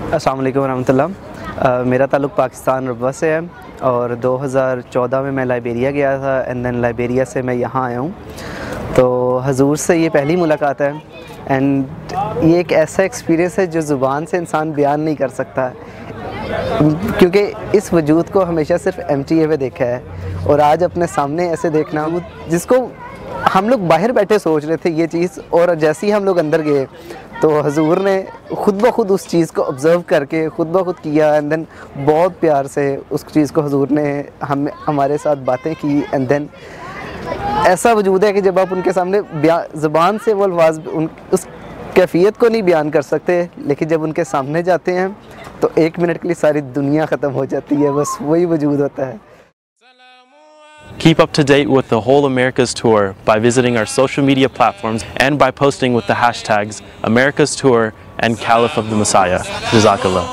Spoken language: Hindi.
अस्सलाम वालेकुम रहमतुल्लाह। मेरा ताल्लुक़ पाकिस्तान रब्वा से है और 2014 में मैं लाइबेरिया गया था एंड देन लाइबेरिया से मैं यहाँ आया हूँ। तो हजूर से ये पहली मुलाकात है एंड ये एक ऐसा एक्सपीरियंस है जो ज़ुबान से इंसान बयान नहीं कर सकता, क्योंकि इस वजूद को हमेशा सिर्फ MTA पे देखा है और आज अपने सामने ऐसे देखना जिसको हम लोग बाहर बैठे सोच रहे थे ये चीज़, और जैसे ही हम लोग अंदर गए तो हजूर ने खुद ब खुद उस चीज़ को ऑब्ज़र्व करके खुद ब खुद किया एंड देन बहुत प्यार से उस चीज़ को हजूर ने हमारे साथ बातें की एंड देन ऐसा वजूद है कि जब आप उनके सामने ज़बान से वो अल्फाज़ उस कैफियत को नहीं बयान कर सकते, लेकिन जब उनके सामने जाते हैं तो 1 मिनट के लिए सारी दुनिया ख़त्म हो जाती है, बस वही वजूद होता है। Keep up to date with the Whole Americas Tour by visiting our social media platforms and by posting with the hashtags America's Tour and Caliph of the Messiah. Jazakallah.